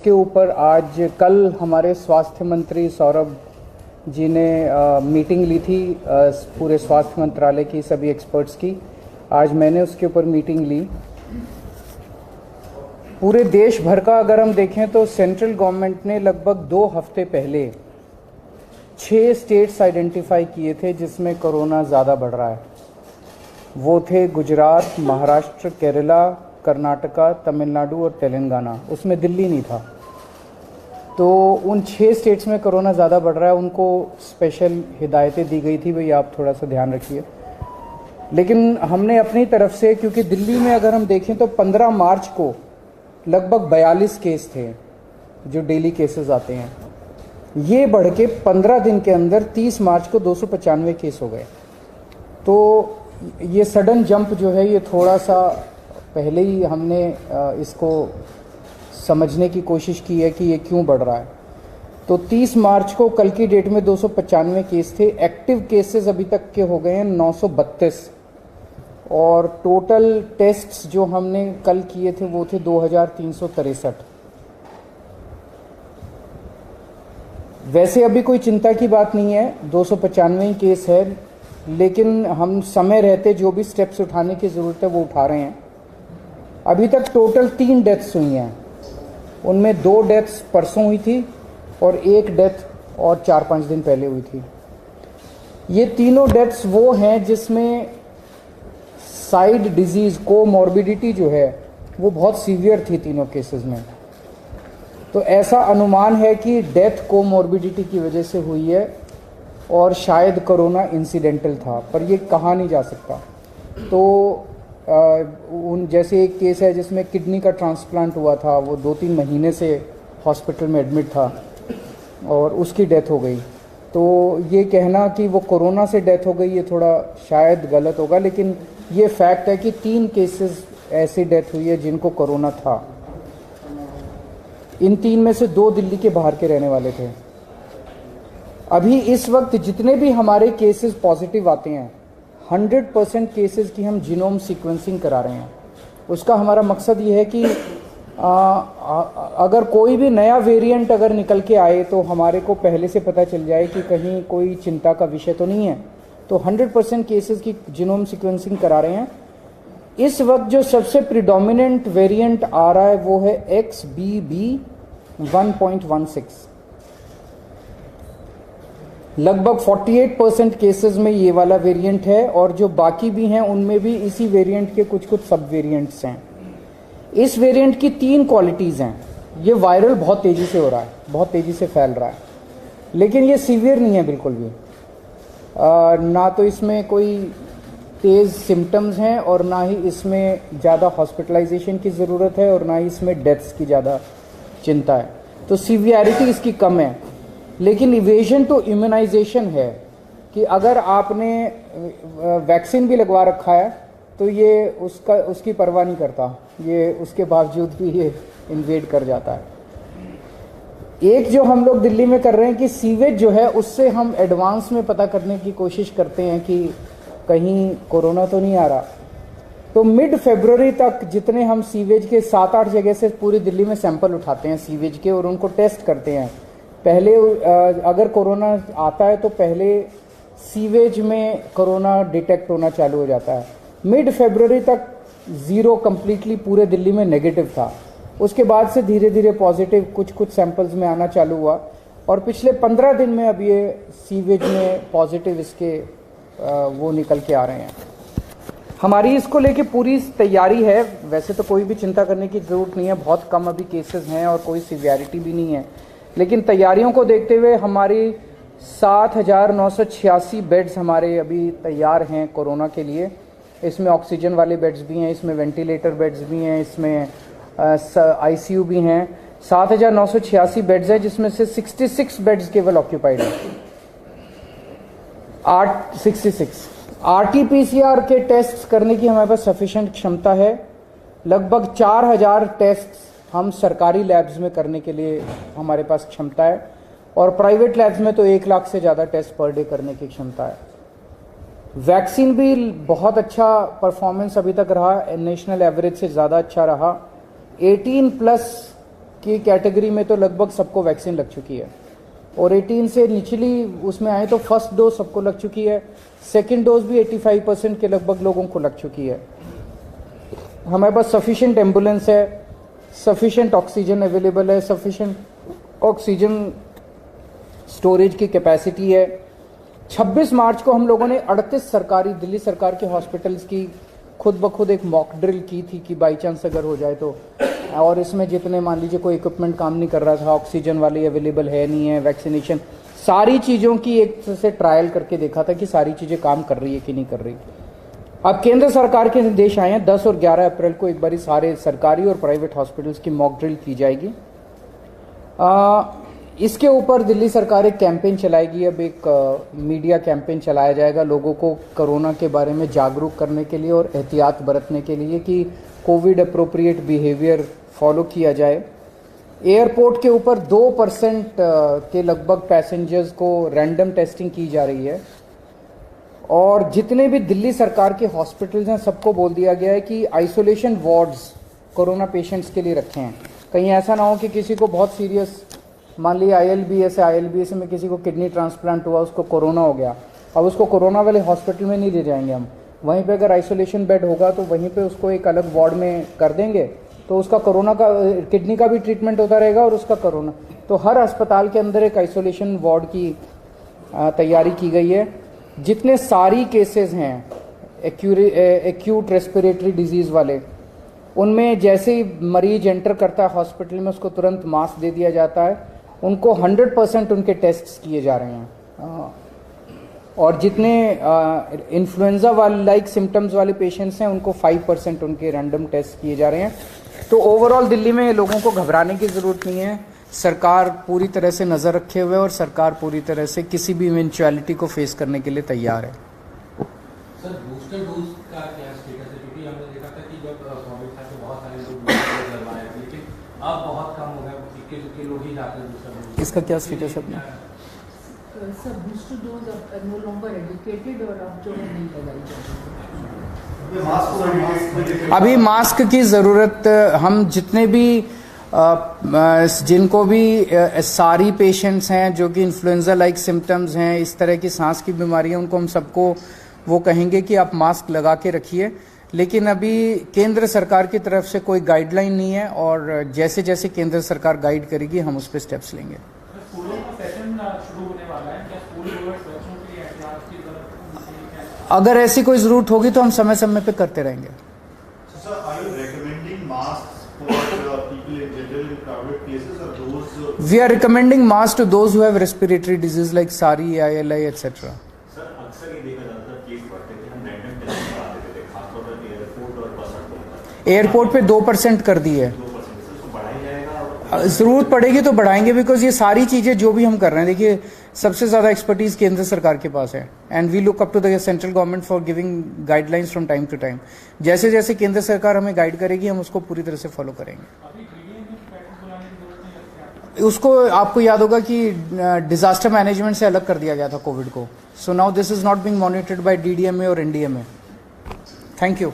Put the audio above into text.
उसके ऊपर आज कल हमारे स्वास्थ्य मंत्री सौरभ जी ने मीटिंग ली थी पूरे स्वास्थ्य मंत्रालय की सभी एक्सपर्ट्स की। आज मैंने उसके ऊपर मीटिंग ली। पूरे देश भर का अगर हम देखें तो सेंट्रल गवर्नमेंट ने लगभग 2 हफ्ते पहले 6 स्टेट्स आइडेंटिफाई किए थे जिसमें कोरोना ज़्यादा बढ़ रहा है। वो थे गुजरात, महाराष्ट्र, केरला, कर्नाटका, तमिलनाडु और तेलंगाना। उसमें दिल्ली नहीं था। तो उन 6 स्टेट्स में कोरोना ज़्यादा बढ़ रहा है, उनको स्पेशल हिदायतें दी गई थी, भाई आप थोड़ा सा ध्यान रखिए। लेकिन हमने अपनी तरफ से, क्योंकि दिल्ली में अगर हम देखें तो 15 मार्च को लगभग 42 केस थे जो डेली केसेस आते हैं, ये बढ़ के 15 दिन के अंदर 30 मार्च को 295 केस हो गए। तो ये सडन जंप जो है, ये थोड़ा सा पहले ही हमने इसको समझने की कोशिश की है कि ये क्यों बढ़ रहा है। तो 30 मार्च को कल की डेट में 295 केस थे। एक्टिव केसेस अभी तक के हो गए हैं 932 और टोटल टेस्ट्स जो हमने कल किए थे वो थे 2363। वैसे अभी कोई चिंता की बात नहीं है, 295 केस है, लेकिन हम समय रहते जो भी स्टेप्स उठाने की ज़रूरत है वो उठा रहे हैं। अभी तक टोटल 3 डेथ्स हुई हैं, उनमें 2 डेथ्स परसों हुई थी और 1 डेथ और 4-5 दिन पहले हुई थी। ये तीनों डेथ्स वो हैं जिसमें साइड डिजीज़ कोमॉर्बिडिटी जो है वो बहुत सीवियर थी तीनों केसेस में। तो ऐसा अनुमान है कि डेथ कोमॉर्बिडिटी की वजह से हुई है और शायद कोरोना इंसिडेंटल था, पर ये कहा नहीं जा सकता। तो उन जैसे एक केस है जिसमें किडनी का ट्रांसप्लांट हुआ था, वो 2-3 महीने से हॉस्पिटल में एडमिट था और उसकी डेथ हो गई। तो ये कहना कि वो कोरोना से डेथ हो गई ये थोड़ा शायद गलत होगा, लेकिन ये फैक्ट है कि 3 केसेस ऐसी डेथ हुई है जिनको कोरोना था। इन 3 में से 2 दिल्ली के बाहर के रहने वाले थे। अभी इस वक्त जितने भी हमारे केसेस पॉजिटिव आते हैं, 100% केसेस की हम जीनोम सीक्वेंसिंग करा रहे हैं। उसका हमारा मकसद ये है कि अगर कोई भी नया वेरिएंट अगर निकल के आए तो हमारे को पहले से पता चल जाए कि कहीं कोई चिंता का विषय तो नहीं है। तो 100% केसेस की जीनोम सीक्वेंसिंग करा रहे हैं। इस वक्त जो सबसे प्रिडोमिनेंट वेरिएंट आ रहा है वो है XBB 1.16। लगभग 48% केसेस में ये वाला वेरिएंट है और जो बाकी भी हैं उनमें भी इसी वेरिएंट के कुछ सब वेरिएंट्स हैं। इस वेरिएंट की 3 क्वालिटीज़ हैं। ये वायरल बहुत तेज़ी से हो रहा है, बहुत तेज़ी से फैल रहा है, लेकिन ये सीवियर नहीं है बिल्कुल भी। ना तो इसमें कोई तेज़ सिम्टम्स हैं और ना ही इसमें ज़्यादा हॉस्पिटलाइजेशन की ज़रूरत है और ना ही इसमें डेथ्स की ज़्यादा चिंता है। तो सीवियरिटी इसकी कम है। लेकिन इवेजन टू इम्यूनाइजेशन है कि अगर आपने वैक्सीन भी लगवा रखा है तो ये उसकी परवाह नहीं करता, ये उसके बावजूद भी ये इन्वेड कर जाता है। एक जो हम लोग दिल्ली में कर रहे हैं कि सीवेज जो है उससे हम एडवांस में पता करने की कोशिश करते हैं कि कहीं कोरोना तो नहीं आ रहा। तो मिड फरवरी तक जितने हम सीवेज के 7-8 जगह से पूरी दिल्ली में सैंपल उठाते हैं सीवेज के और उनको टेस्ट करते हैं। पहले अगर कोरोना आता है तो पहले सीवेज में कोरोना डिटेक्ट होना चालू हो जाता है। मिड फरवरी तक 0 कम्प्लीटली पूरे दिल्ली में नेगेटिव था। उसके बाद से धीरे धीरे पॉजिटिव कुछ सैंपल्स में आना चालू हुआ और पिछले 15 दिन में अब ये सीवेज में पॉजिटिव इसके वो निकल के आ रहे हैं। हमारी इसको लेके पूरी तैयारी है। वैसे तो कोई भी चिंता करने की ज़रूरत नहीं है, बहुत कम अभी केसेस हैं और कोई सीवियरिटी भी नहीं है। लेकिन तैयारियों को देखते हुए हमारी 7,986 बेड्स हमारे अभी तैयार हैं कोरोना के लिए। इसमें ऑक्सीजन वाले बेड्स भी हैं, इसमें वेंटिलेटर बेड्स भी हैं, इसमें ICU भी हैं। 7,986 बेड्स हैं जिसमें से 66 बेड्स केवल ऑक्यूपाइड हैं। 66 RT-PCR के टेस्ट करने की हमारे पास सफिशिएंट क्षमता है। लगभग 4,000 टेस्ट हम सरकारी लैब्स में करने के लिए हमारे पास क्षमता है और प्राइवेट लैब्स में तो 1 लाख से ज़्यादा टेस्ट पर डे करने की क्षमता है। वैक्सीन भी बहुत अच्छा परफॉर्मेंस अभी तक रहा, नेशनल एवरेज से ज़्यादा अच्छा रहा। 18+ की कैटेगरी में तो लगभग सबको वैक्सीन लग चुकी है, और 18 से निचली उसमें आए तो फर्स्ट डोज सबको लग चुकी है, सेकेंड डोज भी 85% के लगभग लोगों को लग चुकी है। हमारे पास सफिशिएंट एम्बुलेंस है, सफिशिएंट ऑक्सीजन अवेलेबल है, सफिशिएंट ऑक्सीजन स्टोरेज की कैपेसिटी है। 26 मार्च को हम लोगों ने 38 सरकारी दिल्ली सरकार के हॉस्पिटल्स की खुद ब खुद एक मॉक ड्रिल की थी कि बाई चांस अगर हो जाए तो, और इसमें जितने मान लीजिए कोई इक्विपमेंट काम नहीं कर रहा था, ऑक्सीजन वाली अवेलेबल है नहीं है, वैक्सीनेशन, सारी चीज़ों की एक से ट्रायल करके देखा था कि सारी चीज़ें काम कर रही है कि नहीं कर रही। अब केंद्र सरकार के निर्देश आए हैं, 10 और 11 अप्रैल को एक बारी सारे सरकारी और प्राइवेट हॉस्पिटल्स की मॉक ड्रिल की जाएगी। इसके ऊपर दिल्ली सरकार एक कैंपेन चलाएगी, अब एक मीडिया कैंपेन चलाया जाएगा लोगों को कोरोना के बारे में जागरूक करने के लिए और एहतियात बरतने के लिए कि कोविड अप्रोप्रिएट बिहेवियर फॉलो किया जाए। एयरपोर्ट के ऊपर 2% के लगभग पैसेंजर्स को रैंडम टेस्टिंग की जा रही है, और जितने भी दिल्ली सरकार के हॉस्पिटल्स हैं सबको बोल दिया गया है कि आइसोलेशन वार्ड्स कोरोना पेशेंट्स के लिए रखे हैं। कहीं ऐसा ना हो कि किसी को बहुत सीरियस, मान लिया ILBS में किसी को किडनी ट्रांसप्लांट हुआ, उसको कोरोना हो गया, अब उसको कोरोना वाले हॉस्पिटल में नहीं ले जाएंगे हम, वहीं पे अगर आइसोलेशन बेड होगा तो वहीं पे उसको एक अलग वार्ड में कर देंगे, तो उसका कोरोना का किडनी का भी ट्रीटमेंट होता रहेगा और उसका कोरोना। तो हर अस्पताल के अंदर एक आइसोलेशन वार्ड की तैयारी की गई है। जितने सारी केसेस हैं एक्यूट रेस्पिरेटरी डिजीज़ वाले, उनमें जैसे ही मरीज एंटर करता है हॉस्पिटल में उसको तुरंत मास्क दे दिया जाता है, उनको 100% उनके टेस्ट किए जा रहे हैं। और जितने इन्फ्लुएंजा वाले लाइक सिम्टम्स वाले पेशेंट्स हैं उनको 5% उनके रैंडम टेस्ट किए जा रहे हैं। तो ओवरऑल दिल्ली में लोगों को घबराने की ज़रूरत नहीं है, सरकार पूरी तरह से नज़र रखे हुए और सरकार पूरी तरह से किसी भी इवेंचुअलिटी को फेस करने के लिए तैयार है। सर, बूस्टर डोज का क्या स्टेटस है? क्योंकि हमने देखा था कि जब कोविड था तो बहुत सारे लोग बूस्टर डोज लगवाए थे, लेकिन अब बहुत कम हो गया, इक्के लोग ही जाते हैं बूस्टर डोज। इसका क्या स्टेटस है अपना? सर, बूस्टर डोज अब नो लॉन्गर एजुकेटेड और अब जो है नहीं लगाई जाती। अभी मास्क की ज़रूरत, हम जितने भी जिनको भी सारी पेशेंट्स हैं जो कि इन्फ्लुएंजा लाइक सिम्टम्स हैं, इस तरह की सांस की बीमारियां, उनको हम सबको वो कहेंगे कि आप मास्क लगा के रखिए। लेकिन अभी केंद्र सरकार की तरफ से कोई गाइडलाइन नहीं है, और जैसे जैसे केंद्र सरकार गाइड करेगी हम उस पर स्टेप्स लेंगे। स्कूलों का सेशन शुरू होने वाला है, क्या स्कूल गोअर्स बच्चों के लिए एहतियात की जरूरत? अगर ऐसी कोई ज़रूरत होगी तो हम समय समय पे करते रहेंगे। We are recommending masks to those who have respiratory disease like SARI, ILI, etc. Sir, अक्सर ये देखा जाता है केस बढ़ते थे, हम रैंडम टेस्ट करा देते थे, खासतौर पर एयरपोर्ट और बस अड्डों पर। एयरपोर्ट पे 2% कर दी है, 2% सर, उसको बढ़ाया जाएगा? ज़रूरत पड़ेगी तो बढ़ाएंगे, बिकॉज ये सारी चीज़ें जो भी हम कर रहे हैं, देखिए सबसे ज़्यादा एक्सपर्टीज़ केंद्र सरकार के पास है, and we look up to the central government for giving guidelines from time to time. जैसे जैसे केंद्र सरकार हमें गाइड करेगी हम उसको पूरी तरह से फॉलो करेंगे। उसको आपको याद होगा कि डिजास्टर मैनेजमेंट से अलग कर दिया गया था कोविड को, so now this is not being monitored by DDMA और NDMA। Thank you.